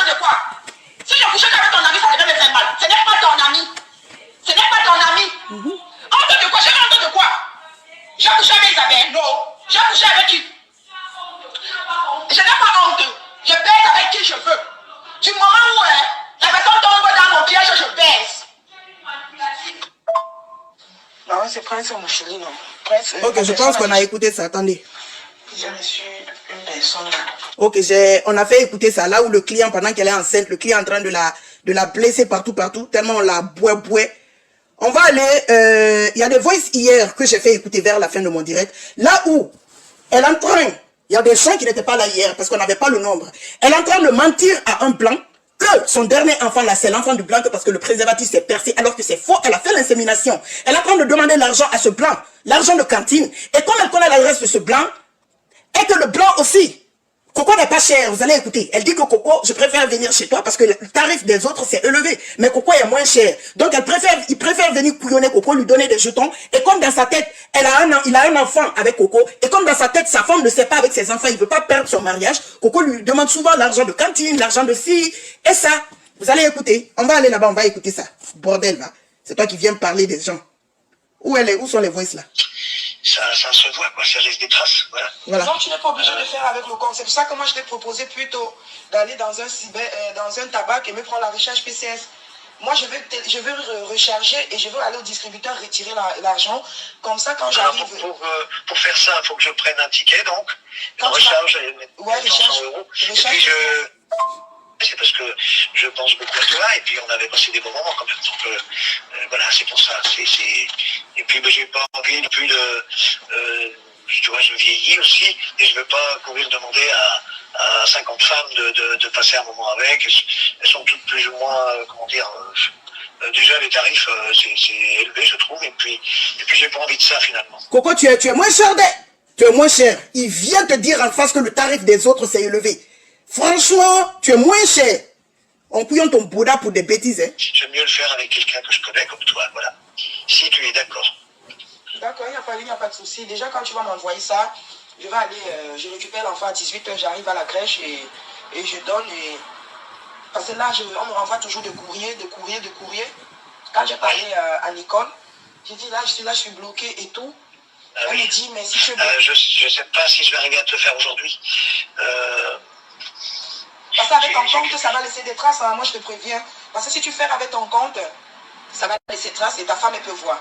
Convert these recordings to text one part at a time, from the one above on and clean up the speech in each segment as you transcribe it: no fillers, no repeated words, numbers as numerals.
de quoi? Si je couchais avec ton ami, ça devait me faire mal. Ce n'est pas ton ami. Ce n'est pas ton ami. Honte de quoi? J'ai honte de quoi? J'ai couché avec Isabelle? Non. J'ai couché avec qui? Je n'ai pas honte. Je baise avec qui je veux. Du moment où la personne tombe dans mon piège, je baise. Non, c'est Prince Mouchouli, non. Prince, ok, je pense qu'on a écouté ça. Attendez. J'ai reçu une personne. Ok, on a fait écouter ça. Là où le client, pendant qu'elle est enceinte, le client est en train de la blesser partout, tellement on la bouet. On va aller... Il y a des voices hier que j'ai fait écouter vers la fin de mon direct. Là où elle est en train... Il y a des gens qui n'étaient pas là hier parce qu'on n'avait pas le nombre. Elle est en train de mentir à un blanc que son dernier enfant là, c'est l'enfant du blanc parce que le préservatif s'est percé alors que c'est faux. Elle a fait l'insémination. Elle est en train de demander l'argent à ce blanc, l'argent de cantine. Et comme elle connaît l'adresse de ce blanc, et que le blanc aussi, Coco n'est pas cher, vous allez écouter. Elle dit que Coco, je préfère venir chez toi parce que le tarif des autres c'est élevé. Mais Coco est moins cher. Donc il préfère venir couillonner Coco, lui donner des jetons. Et comme dans sa tête, il a un enfant avec Coco. Et comme dans sa tête, sa femme ne sait pas avec ses enfants, il ne veut pas perdre son mariage. Coco lui demande souvent l'argent de cantine, l'argent de ci. Et ça, vous allez écouter. On va aller là-bas, on va écouter ça. Bordel, va. C'est toi qui viens me parler des gens. Où sont les voices là? Ça se voit, quoi, ça laisse des traces, voilà. Non, tu n'es pas obligé de faire avec le compte. C'est pour ça que moi, je t'ai proposé plutôt d'aller dans un tabac et me prendre la recharge PCS. Moi, je veux recharger et je veux aller au distributeur retirer l'argent. Comme ça, quand j'arrive... Pour faire ça, il faut que je prenne un ticket, donc. Quand recharge, recharge. Et puis c'est parce que je pense beaucoup à toi et puis on avait passé des bons moments quand même. Donc voilà, c'est pour ça. Et puis j'ai pas envie non plus de... tu vois, je vieillis aussi et je veux pas courir demander à 50 femmes de passer un moment avec. Elles sont toutes plus ou moins, comment dire... déjà les tarifs c'est élevé je trouve et puis j'ai pas envie de ça finalement. Coco, tu es moins cher tu es moins cher. Il vient te dire en face que le tarif des autres c'est élevé. Franchement, tu es moins cher. On couillonne ton Bouddha pour des bêtises, hein. J'aime mieux le faire avec quelqu'un que je connais comme toi, voilà. Si tu es d'accord. D'accord, il n'y a pas de souci. Déjà, quand tu vas m'envoyer ça, je vais aller, je récupère l'enfant à 18h, j'arrive à la crèche et je donne. Parce que là, on me renvoie toujours de courrier. Quand j'ai parlé à Nicole, j'ai dit là, je suis bloqué et tout. Elle me dit, mais si tu es bloqué... je ne sais pas si je vais arriver à te le faire aujourd'hui. Parce qu'avec ton compte, ça va laisser des traces, hein. Moi je te préviens. Parce que si tu fais avec ton compte, ça va laisser des traces et ta femme elle peut voir.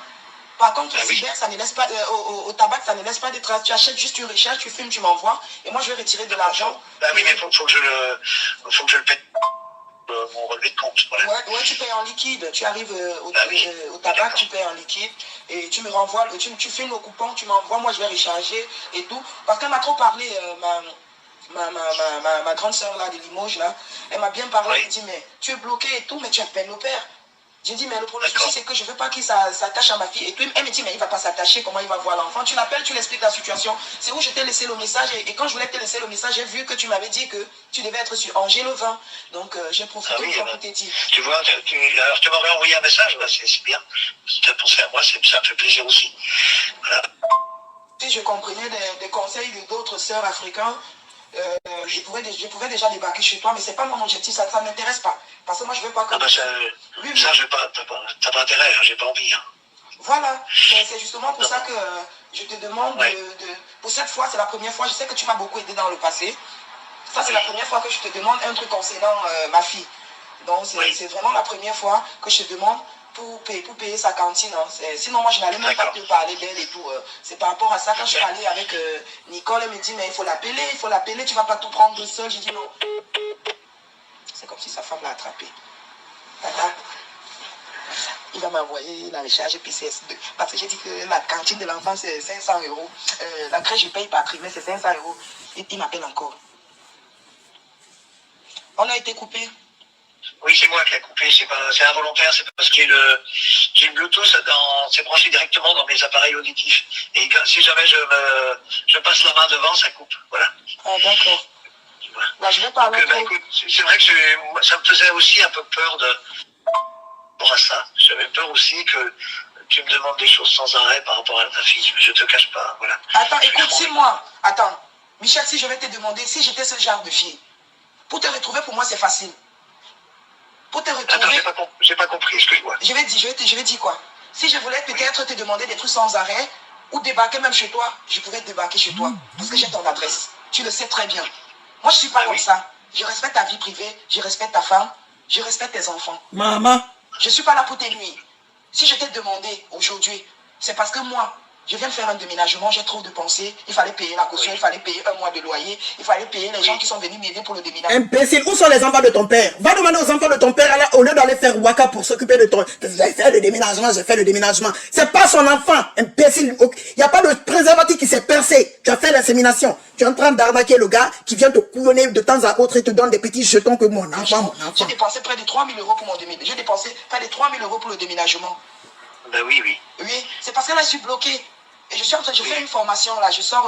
Par contre, au cyber, ça ne laisse pas, au tabac, ça ne laisse pas des traces. Tu achètes juste, tu recherches, tu filmes, tu m'envoies. Et moi je vais retirer de l'argent. Oui, mais il faut que je le paie. Mon relevé de compte. Voilà. Ouais, tu payes en liquide. Tu arrives au tabac, tu payes en liquide. Et tu me renvoies, tu filmes le coupon, tu m'envoies, moi je vais recharger et tout. Parce qu'elle m'a trop parlé, ma grande soeur là de Limoges là, elle m'a bien parlé, elle me dit mais tu es bloqué et tout, mais tu appelles le père. J'ai dit mais le problème souci c'est que je veux pas qu'il s'attache à ma fille. Et puis elle me dit mais il va pas s'attacher, comment il va voir l'enfant? Tu l'appelles, tu l'expliques la situation. C'est où je t'ai laissé le message et quand je voulais te laisser le message, j'ai vu que tu m'avais dit que tu devais être sur Angers le 20. Donc j'ai profité pour te dire. Tu vois, alors tu m'aurais envoyé un message, bah, c'est bien. Tu as pensé à moi, ça me fait plaisir aussi. Voilà. Si je comprenais des conseils d'autres sœurs africains, je pouvais déjà débarquer chez toi, mais c'est pas mon objectif, ça ne m'intéresse pas. Parce que moi, je veux pas que... ça, t'as pas intérêt, hein, j'ai pas envie. Hein. Voilà, c'est justement pour ça que je te demande pour cette fois, c'est la première fois, je sais que tu m'as beaucoup aidé dans le passé. Ça, c'est la première fois que je te demande un truc concernant ma fille. Donc, c'est vraiment la première fois que je te demande pour payer sa cantine. Hein. Sinon, moi, je n'allais même pas te parler d'elle et tout. C'est par rapport à ça, quand je suis allée avec Nicole, elle me dit, mais il faut l'appeler, tu ne vas pas tout prendre seul. J'ai dit non. C'est comme si sa femme l'a attrapé. Tata, il va m'envoyer la recharge PCS2. Parce que j'ai dit que la cantine de l'enfant, c'est 500 €. La crèche, je paye par trimestre, c'est 500 €. Et il m'appelle encore. On a été coupé. Oui, c'est moi qui l'ai coupé, c'est involontaire, c'est parce que j'ai le Bluetooth, c'est branché directement dans mes appareils auditifs. Et si jamais je passe la main devant, ça coupe. Voilà. Ah, d'accord. Bah, je vais parler. Écoute, c'est vrai que ça me faisait aussi un peu peur pour ça. J'avais peur aussi que tu me demandes des choses sans arrêt par rapport à ta fille. Je te cache pas, voilà. Attends, écoute-moi. Attends. Michel, si je vais te demander, si j'étais ce genre de fille, pour te retrouver, pour moi, c'est facile. pour te Attends, retrouver. j'ai pas compris, excuse-moi. Je vais dire quoi. Si je voulais peut-être te demander des trucs sans arrêt, ou débarquer même chez toi, je pourrais débarquer chez toi. Parce que j'ai ton adresse. Tu le sais très bien. Moi, je suis pas comme ça. Je respecte ta vie privée, je respecte ta femme, je respecte tes enfants. Maman. Je suis pas là pour tes nuits. Si je t'ai demandé aujourd'hui, c'est parce que moi, je viens de faire un déménagement, j'ai trop de pensées. Il fallait payer la caution, il fallait payer 1 mois de loyer, il fallait payer les gens qui sont venus m'aider pour le déménagement. Imbécile, où sont les enfants de ton père? Va demander aux enfants de ton père, au lieu d'aller faire waka pour s'occuper de ton... J'ai fait le déménagement, j'ai fait le déménagement. C'est pas son enfant, imbécile. Il n'y a pas de préservatif qui s'est percé. Tu as fait l'insémination. Tu es en train d'arnaquer le gars qui vient te couillonner de temps à autre et te donne des petits jetons que mon enfant. J'ai dépensé près de 3 000 euros pour mon déménagement. J'ai dépensé près de 3 000 euros pour le déménagement. Ben oui, oui. Oui, c'est parce que là, je suis bloqué. Et je suis en train, je fais une formation là. Je sors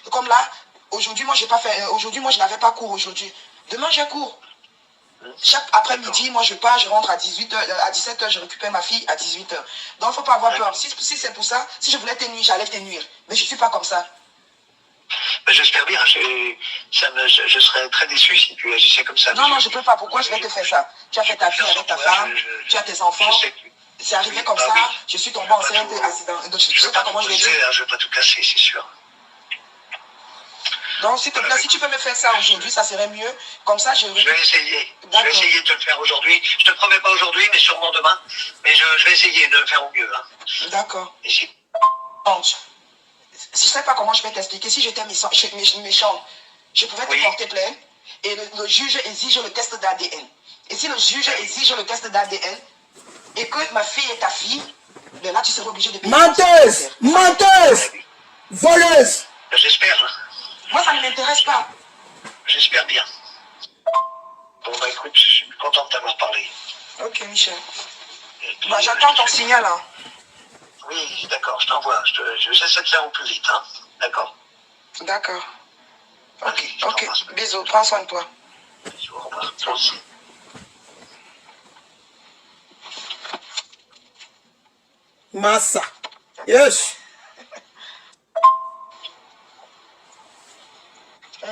comme là. Aujourd'hui, moi, j'ai pas fait. Aujourd'hui, moi, je n'avais pas cours aujourd'hui. Demain, j'ai cours. Chaque après-midi, moi, je pars, je rentre à 18h, à 17h, je récupère ma fille à 18h. Donc, il ne faut pas avoir peur. Si c'est pour ça, si je voulais te nuire, j'allais te nuire. Mais je ne suis pas comme ça. Ben, j'espère bien. Je serais très déçu si tu agissais comme ça. Non, non, je ne peux pas. Pourquoi je vais te faire ça? Tu as fait ta vie avec ta femme, tu as tes enfants. C'est arrivé comme ça, je suis tombée enceinte, accident. Donc, je ne sais pas comment je vais dire. Je ne vais pas tout casser, c'est sûr. Donc, s'il te plaît, si tu peux me faire ça aujourd'hui, ça serait mieux. Comme ça, je vais essayer. Je vais essayer de te le faire aujourd'hui. Je te promets pas aujourd'hui, mais sûrement demain. Mais je vais essayer de le faire au mieux. Hein. D'accord. Et si... Je ne sais pas comment je vais t'expliquer. Si j'étais méchante, je pouvais te porter plainte. Et le juge exige le test d'ADN. Et si le juge exige le test d'ADN, et que ma fille est ta fille, de là tu seras obligé de payer. Menteuse! Menteuse! Voleuse! J'espère. Hein. Moi, ça ne m'intéresse pas. J'espère bien. Bon, bah écoute, je suis content de t'avoir parlé. Ok, Michel. Bah, j'attends ton signal. Hein. Oui, d'accord, je t'envoie. J'essaie de faire au plus vite. Hein. D'accord. D'accord. Ok, Allez, ok. Bisous, prends soin de toi. Bisous, au revoir. Toi aussi. Massa. Yes. Ah,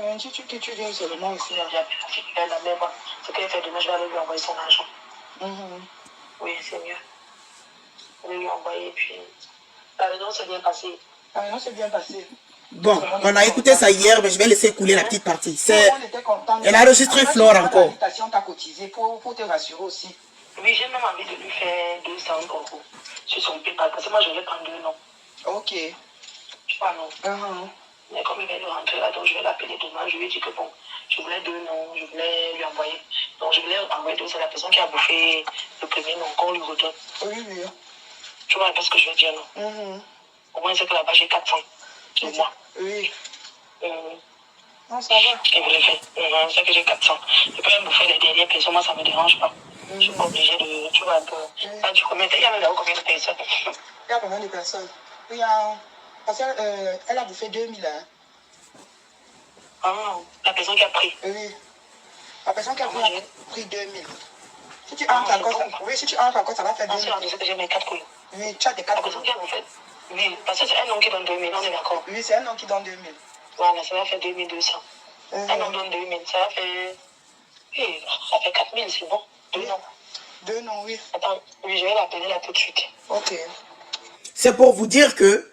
lundi, tu viens seulement ici, là. Ce qu'elle fait demain, je vais aller lui envoyer son argent. Oui, c'est mieux. Je vais lui envoyer, puis... La raison s'est bien passée. La raison s'est bien passée. Bon, on a écouté ça hier, mais je vais laisser couler la petite partie. Elle a enregistré Flore Flore encore. T'as cotisé pour te rassurer aussi. Oui, j'ai même envie de lui faire 200 euros sur son PayPal, parce que moi, je vais prendre 2 noms. Ok. Je crois non. Mais comme il vient de rentrer là, donc je vais l'appeler demain. Je lui ai dit que bon, je voulais 2 noms, je voulais lui envoyer. Donc je voulais envoyer 2, c'est la personne qui a bouffé le premier nom qu'on lui redonne. Oui, oui. Tu vois un peu ce que je veux dire, non? Au moins, c'est que là-bas, j'ai 400 de moi. Oui. Non, ça va. Et vous le faites. C'est que j'ai 400. Je peux même bouffer les dernières personnes, moi, ça ne me dérange pas. Je ne suis pas obligée de. Tu vois un peu. Là, tu combien il y a même là-haut combien de personnes? Il y a combien de personnes? Il y a. Parce qu'elle a bouffé 2000. Hein. Ah, la personne qui a pris. Oui. La personne qui a pris 2000. Si tu entres encore, oui, si tu entres encore, ça va faire 2000. C'est que j'ai mes 4 couilles. Oui, tu as tes 4 La personne qui a bouffé. Oui, parce que c'est un nom qui donne 2000, on est d'accord. Oui, c'est un nom qui donne 2000. Voilà, ça va faire 2200. Un nom donne 2000, ça va faire. Oui, ça fait 4000, c'est bon. 2 noms. 2 noms, oui. Attends, oui, je vais l'appeler là tout de suite. Ok. C'est pour vous dire que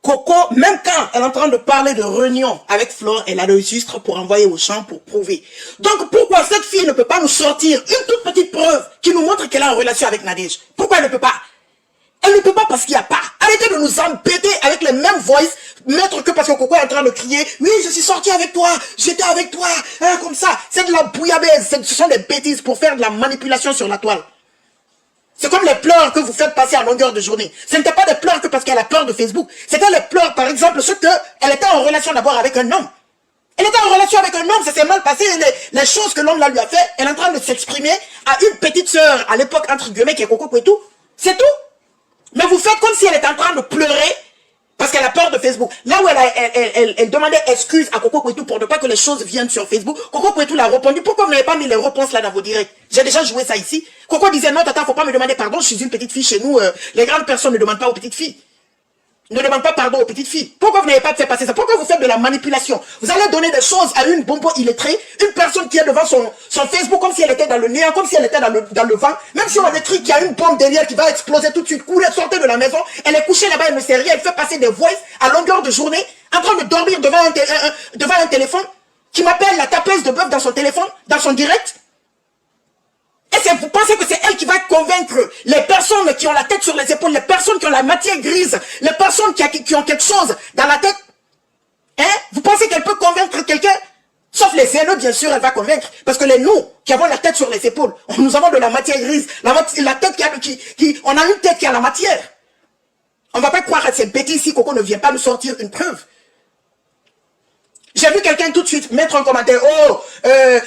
Coco, même quand elle est en train de parler de réunion avec Flore, elle a le registre pour envoyer au champ pour prouver. Donc pourquoi cette fille ne peut pas nous sortir une toute petite preuve qui nous montre qu'elle est en relation avec Nadège? Pourquoi elle ne peut pas? Elle ne peut pas parce qu'il n'y a pas. Arrêtez de nous embêter avec les mêmes voices, mettre que parce que Coco est en train de crier, oui, je suis sorti avec toi, j'étais avec toi, hein, comme ça. C'est de la bouillabaisse, ce sont des bêtises pour faire de la manipulation sur la toile. C'est comme les pleurs que vous faites passer à longueur de journée. Ce n'était pas des pleurs que parce qu'elle a peur de Facebook. C'était les pleurs, par exemple, ceux qu'elle était en relation d'abord avec un homme. Elle était en relation avec un homme, ça s'est mal passé. Les choses que l'homme là lui a fait, elle est en train de s'exprimer à une petite sœur, à l'époque, entre guillemets, qui est Coco Kouetou. C'est tout. Mais vous faites comme si elle était en train de pleurer parce qu'elle a peur de Facebook. Là où elle demandait excuse à Coco Kouetou pour ne pas que les choses viennent sur Facebook, Coco Kouetou l'a répondu. Pourquoi vous n'avez pas mis les réponses là dans vos directs? J'ai déjà joué ça ici. Coco disait non, tata, faut pas me demander pardon, je suis une petite fille chez nous. Les grandes personnes ne demandent pas aux petites filles. Ne demande pas pardon aux petites filles. Pourquoi vous n'avez pas fait passer ça? Pourquoi vous faites de la manipulation? Vous allez donner des choses à une bonbon illettrée, une personne qui est devant son Facebook comme si elle était dans le néant, comme si elle était dans le vent. Même si on écrit qu'il y a une bombe derrière qui va exploser tout de suite, courez, sortez de la maison. Elle est couchée là-bas, elle ne sait rien, elle fait passer des voices à longueur de journée, en train de dormir devant un téléphone, qui m'appelle la tapeuse de bœuf dans son téléphone, dans son direct. Et vous pensez que c'est elle qui va convaincre les personnes qui ont la tête sur les épaules, les personnes qui ont la matière grise, les personnes qui ont quelque chose dans la tête? Hein? Vous pensez qu'elle peut convaincre quelqu'un? Sauf les haineux, bien sûr, elle va convaincre. Parce que nous, qui avons la tête sur les épaules, nous avons de la matière grise. La tête on a une tête qui a la matière. On ne va pas croire à cette bêtise si Coco ne vient pas nous sortir une preuve. J'ai vu quelqu'un tout de suite mettre un commentaire. Oh,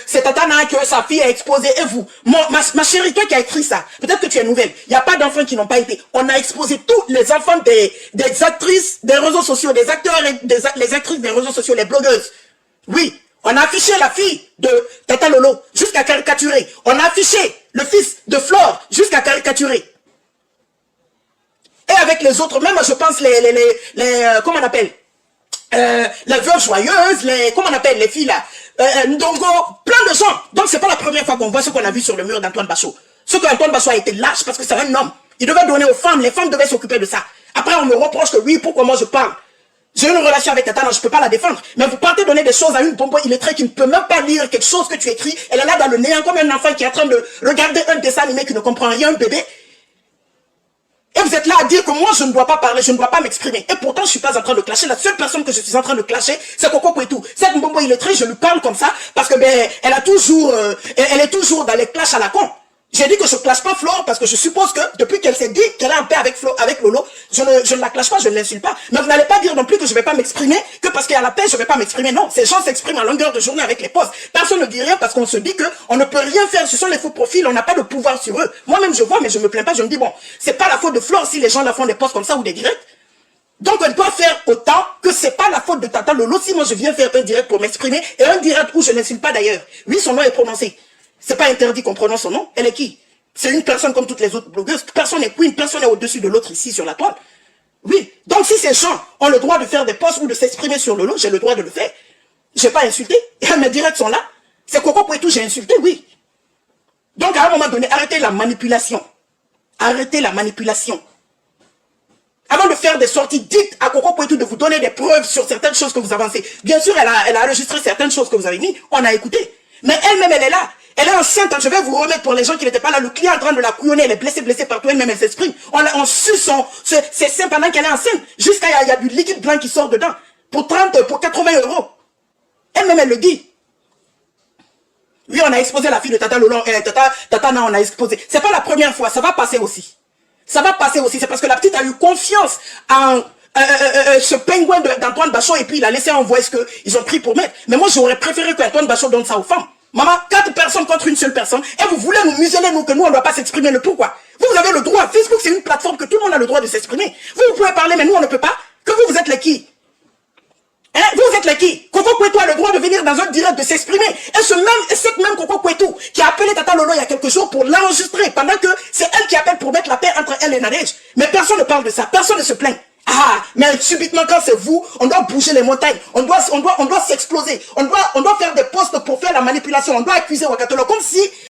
c'est Tatana que sa fille a exposé. Et vous, ma chérie, toi qui as écrit ça, peut-être que tu es nouvelle. Il n'y a pas d'enfants qui n'ont pas été. On a exposé tous les enfants des actrices des réseaux sociaux, des acteurs et les actrices des réseaux sociaux, les blogueuses. Oui, on a affiché la fille de Tata Lolo jusqu'à caricaturer. On a affiché le fils de Flore jusqu'à caricaturer. Et avec les autres, même je pense comment on appelle? Les veuves joyeuses, comment on appelle les filles là, Ndongo, plein de gens. Donc c'est pas la première fois qu'on voit ce qu'on a vu sur le mur d'Antoine Bachot. Ce qu'Antoine Bachot a été lâche parce que c'est un homme. Il devait donner aux femmes, les femmes devaient s'occuper de ça. Après on me reproche que oui, pourquoi moi je parle? J'ai une relation avec Tatana, je peux pas la défendre. Mais vous partez donner des choses à une bonbon illettrée qui ne peut même pas lire quelque chose que tu écris. Elle est là dans le néant comme un enfant qui est en train de regarder un dessin animé qui ne comprend rien, un bébé. Et vous êtes là à dire que moi je ne dois pas parler, je ne dois pas m'exprimer. Et pourtant je suis pas en train de clasher. La seule personne que je suis en train de clasher, c'est Coco Kouetou. Cette bonbon illettrée, je lui parle comme ça parce que elle est toujours dans les clashs à la con. J'ai dit que je ne clash pas Flore parce que je suppose que depuis qu'elle s'est dit qu'elle est en paix avec Lolo, je ne la clash pas, je ne l'insulte pas. Mais vous n'allez pas dire non plus que je ne vais pas m'exprimer, que parce qu'il y a la paix, je ne vais pas m'exprimer. Non, ces gens s'expriment à longueur de journée avec les posts. Personne ne dit rien parce qu'on se dit qu'on ne peut rien faire. Ce sont les faux profils, on n'a pas de pouvoir sur eux. Moi-même, je vois, mais je ne me plains pas. Je me dis, bon, c'est pas la faute de Flore si les gens la font des posts comme ça ou des directs. Donc, elle doit faire autant que c'est pas la faute de Tata Lolo si moi je viens faire un direct pour m'exprimer et un direct où je n'insulte pas d'ailleurs. Oui, son nom est prononcé. C'est pas interdit qu'on prononce son nom. Elle est qui? C'est une personne comme toutes les autres blogueuses. Personne n'est queen, personne n'est au-dessus de l'autre ici sur la toile. Oui. Donc si ces gens ont le droit de faire des posts ou de s'exprimer sur Lolo, j'ai le droit de le faire. Je n'ai pas insulté. Et mes directs sont là. C'est Coco Kouetou, j'ai insulté, oui. Donc à un moment donné, arrêtez la manipulation. Arrêtez la manipulation. Avant de faire des sorties, dites à Coco Kouetou de vous donner des preuves sur certaines choses que vous avancez. Bien sûr, elle a enregistré certaines choses que vous avez mis. On a écouté. Mais elle-même, elle est là. Elle est enceinte. Je vais vous remettre pour les gens qui n'étaient pas là. Le client est en train de la couillonner. Elle est blessée partout. Elle-même, elle s'exprime. On suce ses seins pendant qu'elle est enceinte. Jusqu'à il y a du liquide blanc qui sort dedans. Pour 80 €. Elle-même, elle le dit. Oui, on a exposé la fille de Tata Lolo. Tatana, on a exposé. C'est pas la première fois. Ça va passer aussi. Ça va passer aussi. C'est parce que la petite a eu confiance en ce pingouin d'Antoine Bachot et puis il a laissé un voice qu'ils ont pris pour mettre. Mais moi, j'aurais préféré qu'Antoine Bachot donne ça aux femmes. Maman, 4 personnes contre une seule personne et vous voulez nous museler, nous, que nous, on ne doit pas s'exprimer. Le pourquoi? Vous avez le droit. Facebook, c'est une plateforme que tout le monde a le droit de s'exprimer. Vous pouvez parler, mais nous, on ne peut pas. Que vous êtes les qui? Hein? Vous êtes les qui? Coco Kouetou a le droit de venir dans un direct de s'exprimer. Et cette même Coco Kouetou qui a appelé Tata Lolo il y a quelques jours pour l'enregistrer, pendant que c'est elle qui appelle pour mettre la paix entre elle et Nadège. Mais personne ne parle de ça, personne ne se plaint. Ah, mais subitement quand c'est vous, on doit bouger les montagnes, on doit s'exploser, on doit faire des posts pour faire la manipulation, on doit accuser Ouagattolo comme si